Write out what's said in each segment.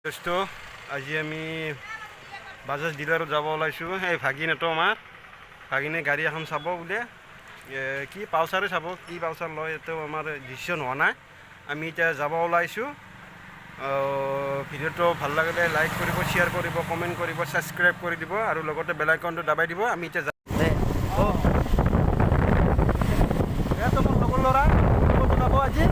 দোস্ত আজি আমি বাজাজ ডিলাৰত যাব ওলাইছোঁ। এই ভাগিনেতো আমাৰ ভাগিনে গাড়ী এখন চাব বোলে, কি পালচাৰে চাব, কি পালচাৰ লয় এইটো আমাৰ ডিচিশ্যন হোৱা নাই। আমি এতিয়া যাব ওলাইছোঁ। ভিডিঅ'টো ভাল লাগিলে লাইক কৰিব, শ্বেয়াৰ কৰিব, কমেণ্ট কৰিব, ছাবস্ক্ৰাইব কৰি দিব আৰু লগতে বেল আইকনটো দাবাই দিব। আমি এতিয়া মোৰ লগৰ ল'ৰা ক'ত যাব আজি।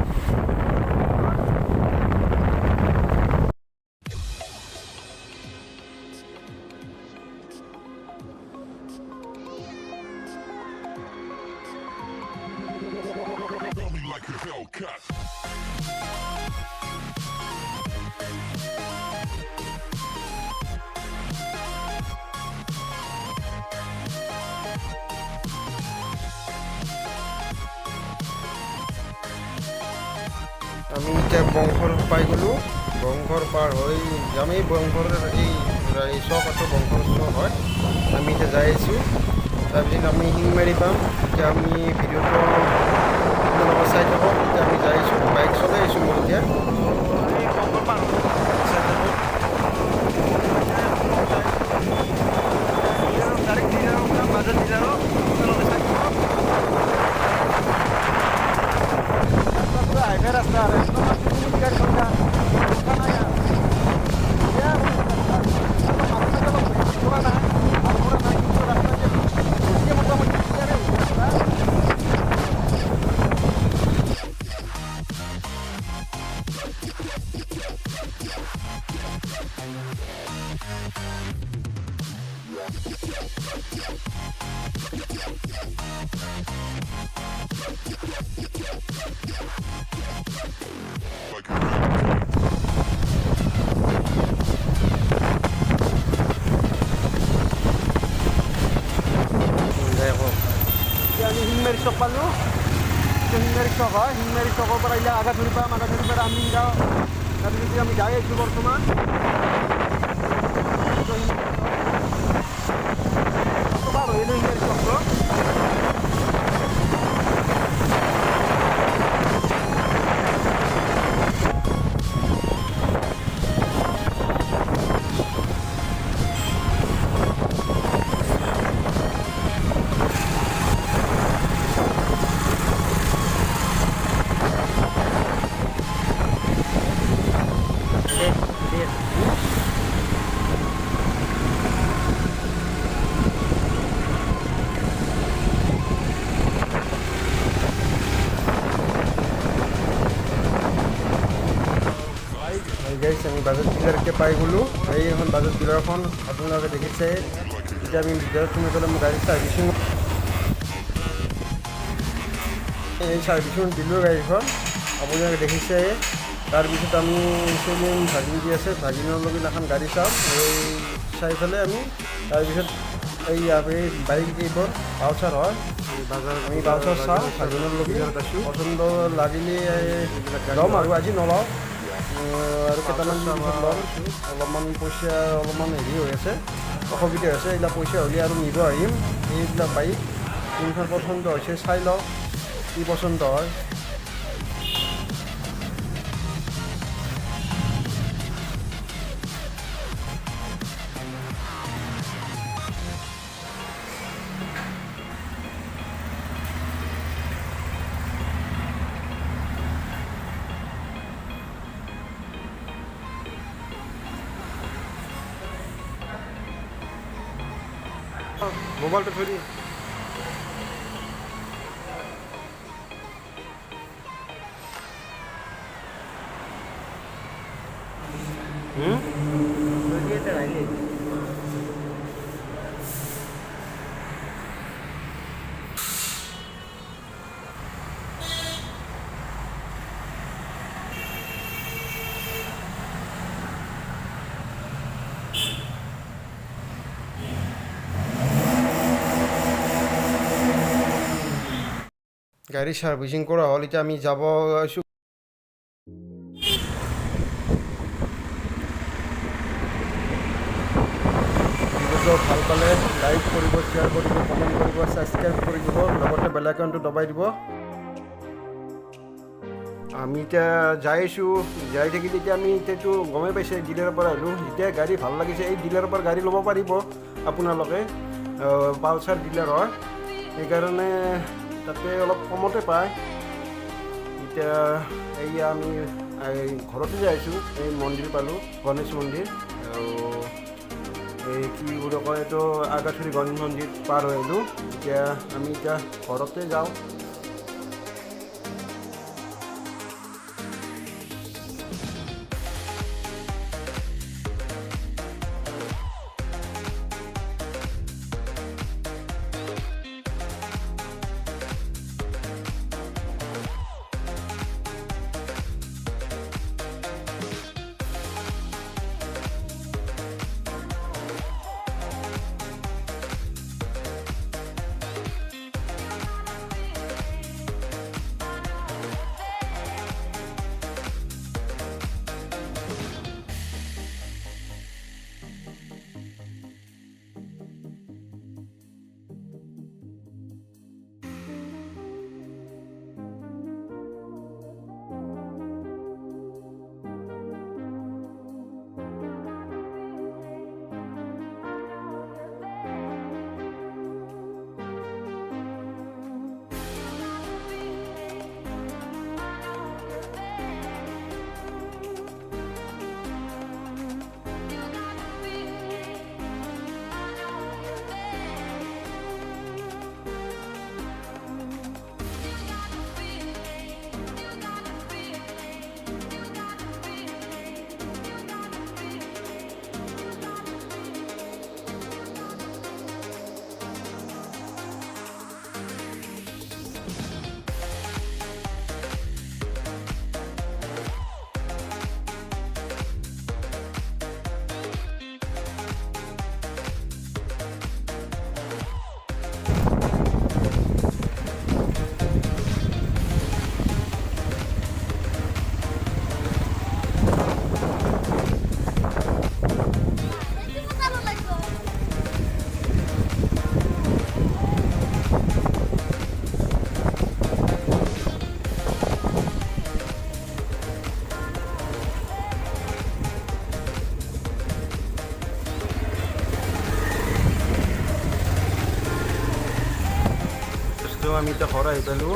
আমি এতিয়া বংশৰ পাই গ'লোঁ। বংশৰ পাৰ হৈ যামেই বংশৰ এই চক আছে, বংশৰ চক হয়। আমি এতিয়া যাই আছোঁ। তাৰপিছত আমি শিঙমাৰি পাম। এতিয়া আমি ভিডিঅ'টো লগত চাই থাকক। এতিয়া আমি যাই আছোঁ, বাইক চলাই আহিছোঁ মই এতিয়া। বংশৰ পাৰ ডাইৰেক্ট ডিলাৰৰ মাজত ডিলাৰৰ हाईवे रास्ता है, टिकट समझा আমি শিঙমাৰী চক পালোঁ। শিঙমাৰী চক হয়, শিঙমাৰী চকৰ পৰা এতিয়া আগাধুৰি পাম, আগাধুৰি পৰা আমি যাওঁ। তাৰপিছত আমি যাই আছোঁ বৰ্তমান। পাৰ হৈ শিঙমাৰী চকটো। গাইছ আমি বাজাজ ডিলাৰকে পাই গ'লোঁ। এইখন বাজাজ ডিলাৰখন আপোনালোকে দেখিছে। এতিয়া আমি ভিতৰত সোমাই পেলাই মোৰ গাড়ী ছাৰ্ভিচিং, এই ছাৰ্ভিচিং দিলোঁ গাড়ীখন, আপোনালোকে দেখিছে। তাৰপিছত আমি চেলিন ভাগিন দি আছে, ভাগিনৰ লগত এখন গাড়ী চাম। এই চাই পেলাই আমি তাৰপিছত এই বাইক এইবোৰ পালচাৰ হয়, আমি পালচাৰ চাওঁ। ভাগিনৰ লগত পচন্দ লাগিলে ল'ম আৰু আজি নলওঁ আৰু কেইটামান ল'ম। অলপমান পইচা অলপমান হেৰি হৈ আছে, অসুবিধা হৈছে। এইবিলাক পইচা হ'লে আৰু নিব আহিম। এইবিলাক বাইক কোনখন পচন্দ হৈছে চাই লওঁ, কি পচন্দ হয়। মোবাইলটা ধরি গাড়ি সার্ভিসিং করা হল। এটা আমি যাব আছো। ভাল পালে লাইক কৰিব, শ্বেয়াৰ কৰিব, কমেণ্ট কৰিব, ছাবস্ক্ৰাইব কৰি দিব, লগতে বেল আইকনটো দবাই দিব। আমি এতিয়া যাই আছোঁ, যাই থাকিলে এতিয়া আমি এতিয়াতো গমেই পাইছে ডিলাৰৰ পৰা আহিলোঁ। যেতিয়া গাড়ী ভাল লাগিছে এই ডিলাৰৰ পৰা গাড়ী ল'ব পাৰিব আপোনালোকে, পালচাৰ ডিলাৰ হয়, সেইকাৰণে তাতে অলপ কমতে পায়। এতিয়া এইয়া আমি ঘৰতে যাই আছোঁ, এই মন্দিৰ পালোঁ, গণেশ মন্দিৰ, আৰু এই কি বুলি কয় এইটো আগাথুৰি গণেশ মন্দিৰ পাৰ হৈ আহিলোঁ। এতিয়া আমি এতিয়া ঘৰতে যাওঁ। আমি এতিয়া ঘৰ আহি পালোঁ।